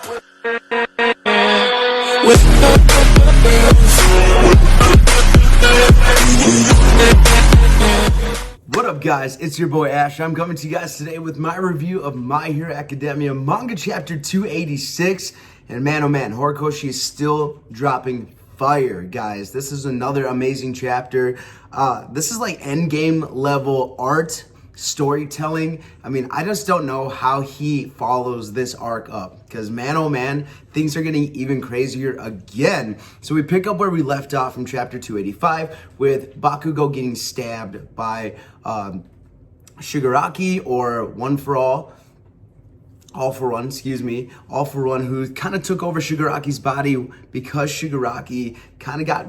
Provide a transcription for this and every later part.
What up, guys? It's your boy Ash. I'm coming to you guys today with my review of My Hero Academia Manga Chapter 286. And man, oh man, Horikoshi is still dropping fire, guys. This is another amazing chapter. This is like endgame level art, storytelling. I mean, I just don't know how he follows this arc up, because man, oh man, things are getting even crazier again. So we pick up where we left off from chapter 285 with Bakugo getting stabbed by Shigaraki, or All for One, who kind of took over Shigaraki's body because Shigaraki kind of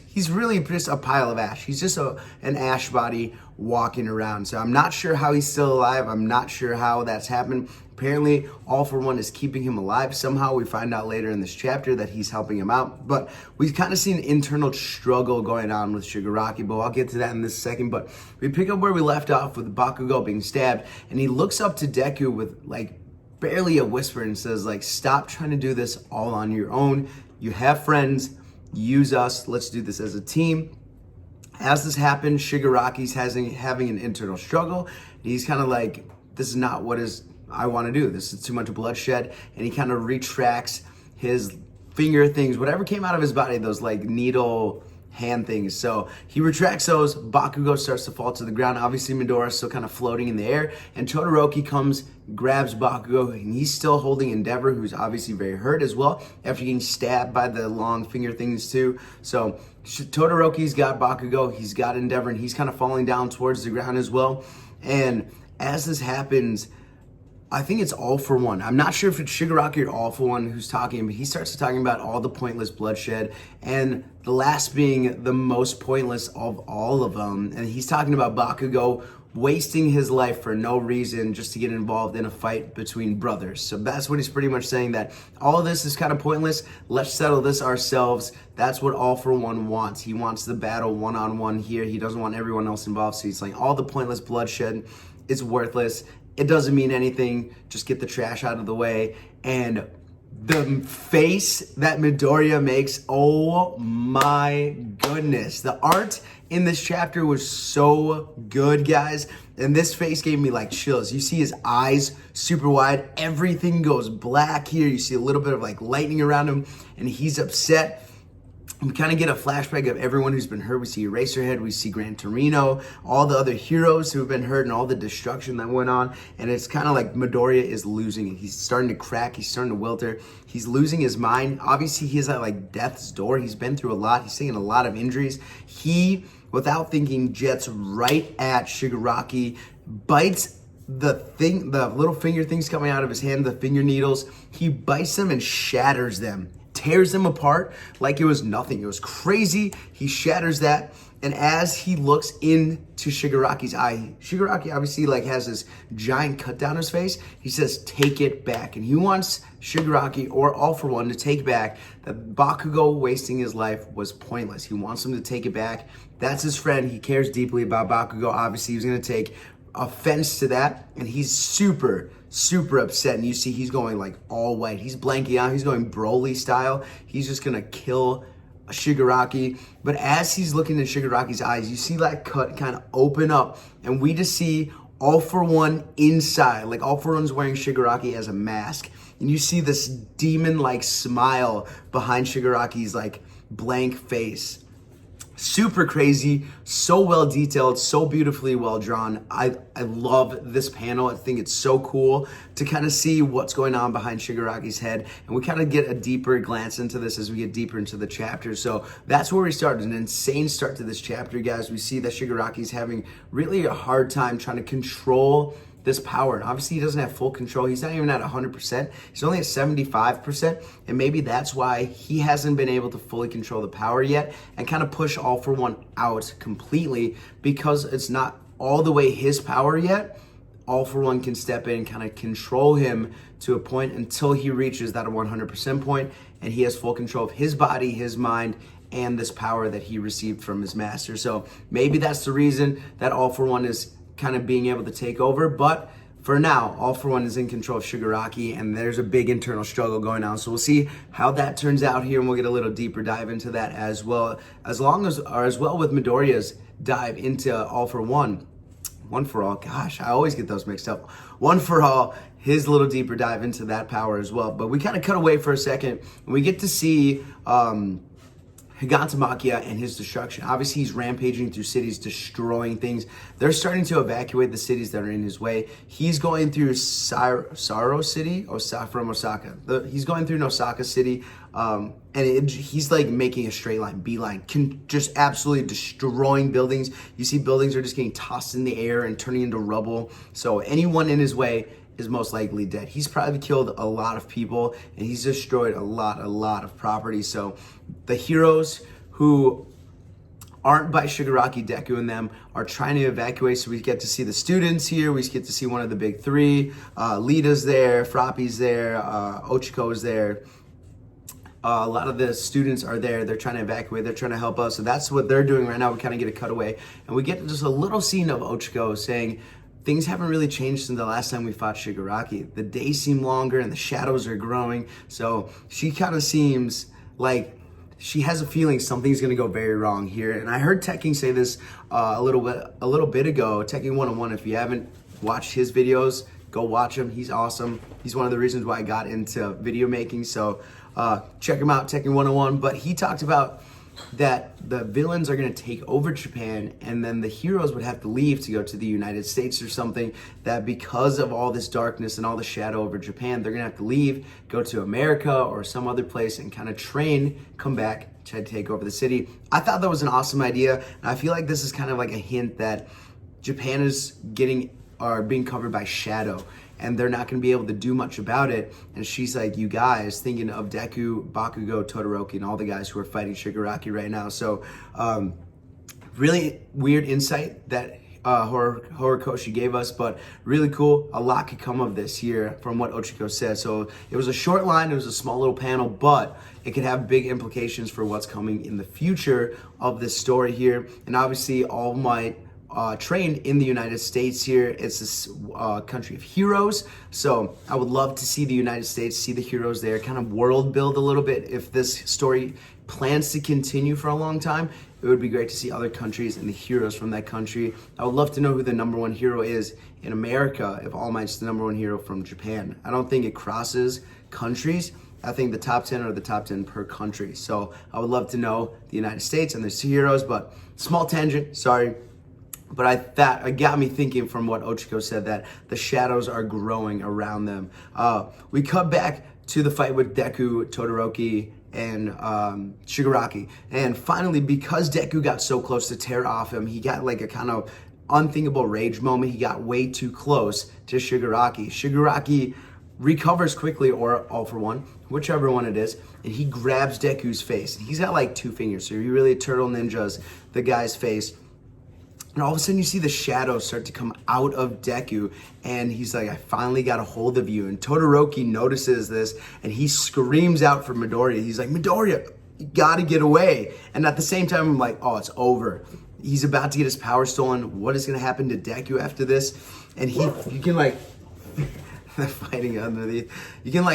he's really just a pile of ash. He's just an ash body walking around. So I'm not sure how he's still alive. I'm not sure how that's happened. Apparently, All for One is keeping him alive somehow. We find out later in this chapter that he's helping him out. But we've kind of seen an internal struggle going on with Shigaraki, but I'll get to that in this second. But we pick up where we left off with Bakugo being stabbed, and he looks up to Deku with like barely a whisper and says, like, stop trying to do this all on your own. You have friends. Use us. Let's do this as a team. As this happens, Shigaraki's having an internal struggle. He's kind of like, this is not what I want to do. This is too much bloodshed. And he kind of retracts his finger things, whatever came out of his body, those like needle hand things. So he retracts those. Bakugo starts to fall to the ground. Obviously, Midoriya's still kind of floating in the air. And Todoroki comes, grabs Bakugo, and he's still holding Endeavor, who's obviously very hurt as well after getting stabbed by the long finger things too. So Todoroki's got Bakugo, he's got Endeavor, and he's kind of falling down towards the ground as well. And as this happens, I think it's All for One. I'm not sure if it's Shigaraki or All for One who's talking, but he starts talking about all the pointless bloodshed, and the last being the most pointless of all of them. And he's talking about Bakugo wasting his life for no reason just to get involved in a fight between brothers. So that's what he's pretty much saying, that all of this is kind of pointless. Let's settle this ourselves. That's what All for One wants. He wants the battle one-on-one here. He doesn't want everyone else involved. So he's saying all the pointless bloodshed is worthless. It doesn't mean anything. Just get the trash out of the way. And the face that Midoriya makes, oh my goodness. The art in this chapter was so good, guys. And this face gave me like chills. You see his eyes super wide. Everything goes black here. You see a little bit of like lightning around him, and he's upset. We kind of get a flashback of everyone who's been hurt. We see Eraserhead, we see Gran Torino, all the other heroes who have been hurt, and all the destruction that went on. And it's kind of like Midoriya is losing it. He's starting to crack. He's starting to wilter. He's losing his mind. Obviously, he's at like death's door. He's been through a lot. He's taken a lot of injuries. He, without thinking, jets right at Shigaraki, bites the little finger things coming out of his hand, the finger needles. He bites them and shatters them. Tears them apart like it was nothing. It was crazy. He shatters that, and as he looks into Shigaraki's eye, Shigaraki obviously like has this giant cut down his face. He says, take it back. And he wants Shigaraki, or All for One, to take back that Bakugo wasting his life was pointless. He wants him to take it back. That's his friend. He cares deeply about Bakugo. Obviously, he's going to take offense to that, and he's super upset. And you see he's going like all white. He's blanking out. He's going Broly style. He's just gonna kill Shigaraki. But as he's looking in Shigaraki's eyes, you see that cut kind of open up, and we just see All for One inside. Like All for One's wearing Shigaraki as a mask, and you see this demon-like smile behind Shigaraki's like blank face. Super crazy, so well detailed, so beautifully well drawn. I love this panel. I think it's so cool to kind of see what's going on behind Shigaraki's head, and we kind of get a deeper glance into this as we get deeper into the chapter. So that's where we start. An insane start to this chapter, guys. We see that Shigaraki's having really a hard time trying to control this power. And obviously he doesn't have full control. He's not even at 100%. He's only at 75%. And maybe that's why he hasn't been able to fully control the power yet and kind of push All for One out completely, because it's not all the way his power yet. All for One can step in and kind of control him to a point until he reaches that 100% point, and he has full control of his body, his mind, and this power that he received from his master. So maybe that's the reason that All for One is kind of being able to take over. But for now, All For One is in control of Shigaraki, and there's a big internal struggle going on. So we'll see how that turns out here, and we'll get a little deeper dive into that as well, as well with Midoriya's dive into All For One. One For All, gosh, I always get those mixed up. One For All, his little deeper dive into that power as well. But we kind of cut away for a second, and we get to see Higantamakia and his destruction. Obviously, he's rampaging through cities, destroying things. They're starting to evacuate the cities that are in his way. He's going through Saro City, from Osaka. He's going through Osaka City, and he's like making a straight line, beeline, just absolutely destroying buildings. You see buildings are just getting tossed in the air and turning into rubble. So anyone in his way is most likely dead. He's probably killed a lot of people, and he's destroyed a lot of property. So the heroes who aren't by Shigaraki, Deku, and them are trying to evacuate. So we get to see the students here. We get to see one of the big three. Lita's there, Froppy's there, Ochiko's there. A lot of the students are there. They're trying to evacuate. They're trying to help us. So that's what they're doing right now. We kind of get a cutaway, and we get just a little scene of Ochiko saying, things haven't really changed since the last time we fought Shigaraki. The days seem longer and the shadows are growing. So she kind of seems like she has a feeling something's going to go very wrong here. And I heard Tekking say this a little bit ago. Tekking 101, if you haven't watched his videos, go watch him. He's awesome. He's one of the reasons why I got into video making. So check him out, Tekking 101. But he talked about that the villains are going to take over Japan, and then the heroes would have to leave to go to the United States or something, that because of all this darkness and all the shadow over Japan, they're going to have to leave, go to America or some other place and kind of train, come back to take over the city. I thought that was an awesome idea, and I feel like this is kind of like a hint that Japan is being covered by shadow, and they're not going to be able to do much about it. And she's like, you guys, thinking of Deku, Bakugo, Todoroki, and all the guys who are fighting Shigaraki right now. So really weird insight that Horikoshi gave us, but really cool. A lot could come of this here from what Ochiko said. So it was a short line, it was a small little panel, but it could have big implications for what's coming in the future of this story here. And obviously All Might trained in the United States here. It's this country of heroes. So I would love to see the United States, see the heroes there, kind of world build a little bit. If this story plans to continue for a long time, it would be great to see other countries and the heroes from that country. I would love to know who the number one hero is in America if All Might's the number one hero from Japan. I don't think it crosses countries. I think the top 10 are the top 10 per country. So I would love to know the United States and their heroes, but small tangent, sorry. But it got me thinking from what Ochiko said, that the shadows are growing around them. We cut back to the fight with Deku, Todoroki, and Shigaraki. And finally, because Deku got so close to tear off him, he got like a kind of unthinkable rage moment. He got way too close to Shigaraki. Shigaraki recovers quickly, or All For One, whichever one it is, and he grabs Deku's face. He's got like two fingers, so he really turtle ninjas the guy's face. And all of a sudden you see the shadows start to come out of Deku, and he's like, I finally got a hold of you. And Todoroki notices this, and he screams out for Midoriya. He's like, Midoriya, you gotta get away. And at the same time, I'm like, oh, it's over. He's about to get his power stolen. What is gonna happen to Deku after this? And you can like, they're fighting underneath. You can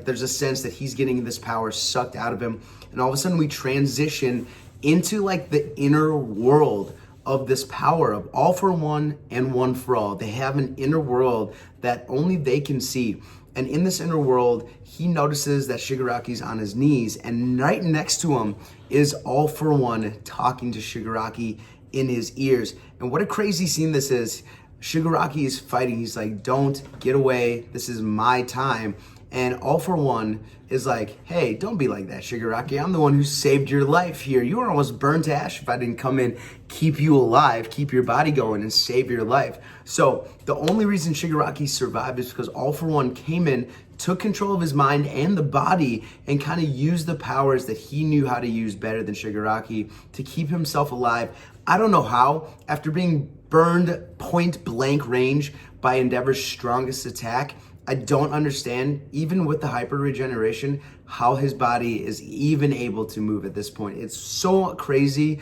there's a sense that he's getting this power sucked out of him. And all of a sudden we transition into like the inner world of this power of All For One and One For All. They have an inner world that only they can see. And in this inner world, he notices that Shigaraki's on his knees, and right next to him is All For One talking to Shigaraki in his ears. And what a crazy scene this is. Shigaraki is fighting. He's like, don't get away. This is my time. And All For One is like, hey, don't be like that, Shigaraki. I'm the one who saved your life here. You were almost burned to ash if I didn't come in, keep you alive, keep your body going, and save your life. So the only reason Shigaraki survived is because All For One came in, took control of his mind and the body, and kind of used the powers that he knew how to use better than Shigaraki to keep himself alive. I don't know how. After being burned point blank range by Endeavor's strongest attack, I don't understand, even with the hyper regeneration, how his body is even able to move at this point. It's so crazy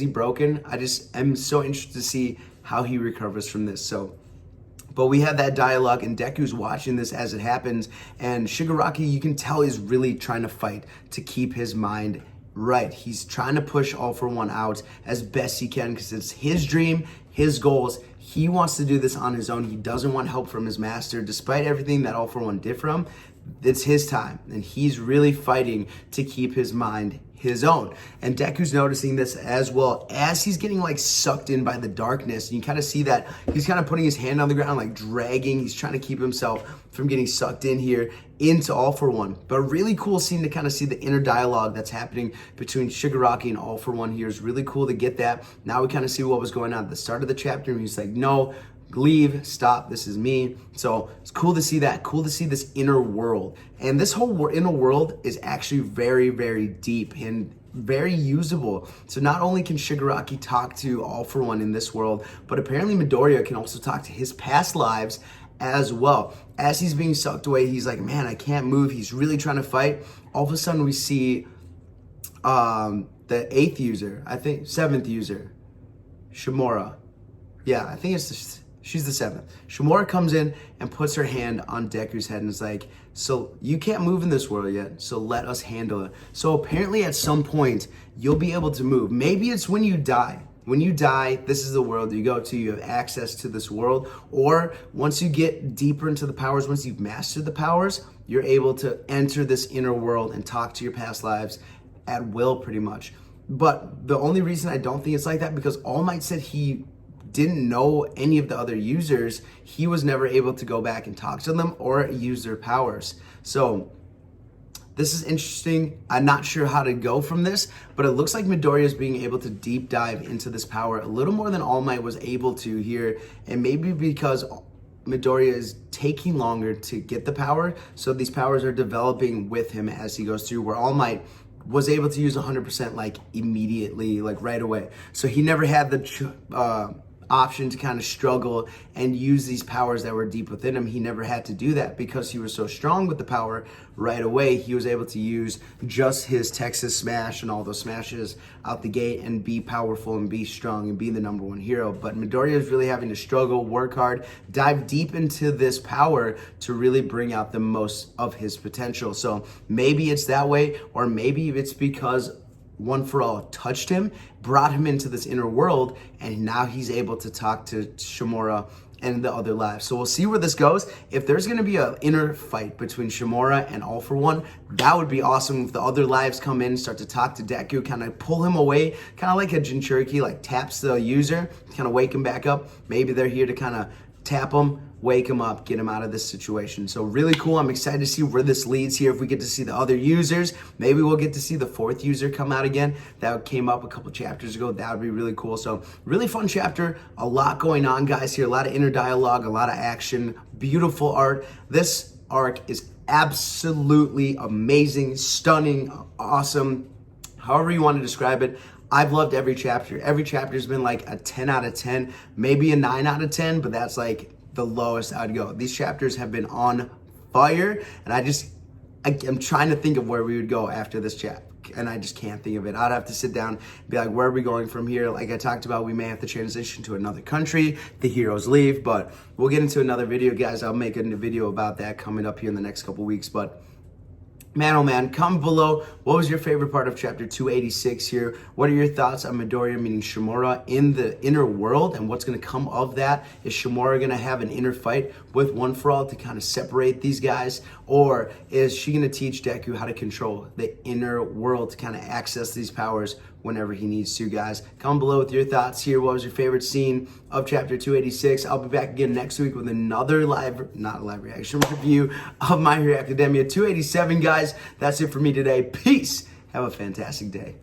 broken. I just am so interested to see how he recovers from this. So But we have that dialogue, and Deku's watching this as it happens, and Shigaraki, you can tell, is really trying to fight to keep his mind right. He's trying to push All For One out as best he can because it's his dream, his goals. He wants to do this on his own. He doesn't want help from his master. Despite everything that All For One did for him, it's his time, and he's really fighting to keep his mind his own. And Deku's noticing this as well as he's getting like sucked in by the darkness. You kind of see that he's kind of putting his hand on the ground, like dragging. He's trying to keep himself from getting sucked in here into All For One. But really cool scene to kind of see the inner dialogue that's happening between Shigaraki and All For One here. Is really cool to get that. Now we kind of see what was going on at the start of the chapter, and he's like, no, leave, stop, this is me. So it's cool to see that, cool to see this inner world. And this whole inner world is actually very, very deep and very usable. So not only can Shigaraki talk to All For One in this world, but apparently Midoriya can also talk to his past lives as well. As he's being sucked away, he's like, man, I can't move. He's really trying to fight. All of a sudden we see the 8th user, I think 7th user, Shimura. Yeah, I think she's the 7th. Shimura comes in and puts her hand on Deku's head and is like, so you can't move in this world yet, so let us handle it. So apparently at some point, you'll be able to move. Maybe it's when you die. When you die, this is the world you go to. You have access to this world. Or once you get deeper into the powers, once you've mastered the powers, you're able to enter this inner world and talk to your past lives at will, pretty much. But the only reason I don't think it's like that, because All Might said he didn't know any of the other users. He was never able to go back and talk to them or use their powers. So this is interesting. I'm not sure how to go from this, but it looks like Midoriya is being able to deep dive into this power a little more than All Might was able to here. And maybe because Midoriya is taking longer to get the power, so these powers are developing with him as he goes through, where All Might was able to use 100% like immediately, like right away. So he never had the option to kind of struggle and use these powers that were deep within him. He never had to do that because he was so strong with the power right away. He was able to use just his Texas Smash and all those smashes out the gate and be powerful and be strong and be the #1 hero. But Midoriya is really having to struggle, work hard, dive deep into this power to really bring out the most of his potential. So maybe it's that way, or maybe it's because One For All touched him, brought him into this inner world, and now he's able to talk to Shimura and the other lives. So we'll see where this goes. If there's going to be an inner fight between Shimura and All For One, that would be awesome. If the other lives come in, start to talk to Deku, kind of pull him away, kind of like a Jinchuriki, like taps the user, kind of wake him back up. Maybe they're here to kind of tap him, wake him up, get him out of this situation. So really cool. I'm excited to see where this leads here. If we get to see the other users, maybe we'll get to see the 4th user come out again. That came up a couple chapters ago. That would be really cool. So really fun chapter. A lot going on, guys, here. A lot of inner dialogue, a lot of action, beautiful art. This arc is absolutely amazing, stunning, awesome, however you want to describe it. I've loved every chapter. Every chapter has been like a 10 out of 10, maybe a 9 out of 10, but that's like the lowest I'd go. These chapters have been on fire, and I'm trying to think of where we would go after this chapter, and I just can't think of it. I'd have to sit down and be like, where are we going from here? Like I talked about, we may have to transition to another country, the heroes leave, but we'll get into another video, guys. I'll make a video about that coming up here in the next couple weeks, but man, oh man, comment below. What was your favorite part of chapter 286 here? What are your thoughts on Midoriya meeting Shimura in the inner world, and what's going to come of that? Is Shimura going to have an inner fight with One For All to kind of separate these guys? Or is she going to teach Deku how to control the inner world to kind of access these powers whenever he needs to, guys? Comment below with your thoughts here. What was your favorite scene of chapter 286? I'll be back again next week with another not live reaction review of My Hero Academia 287, guys. That's it for me today. Peace. Have a fantastic day.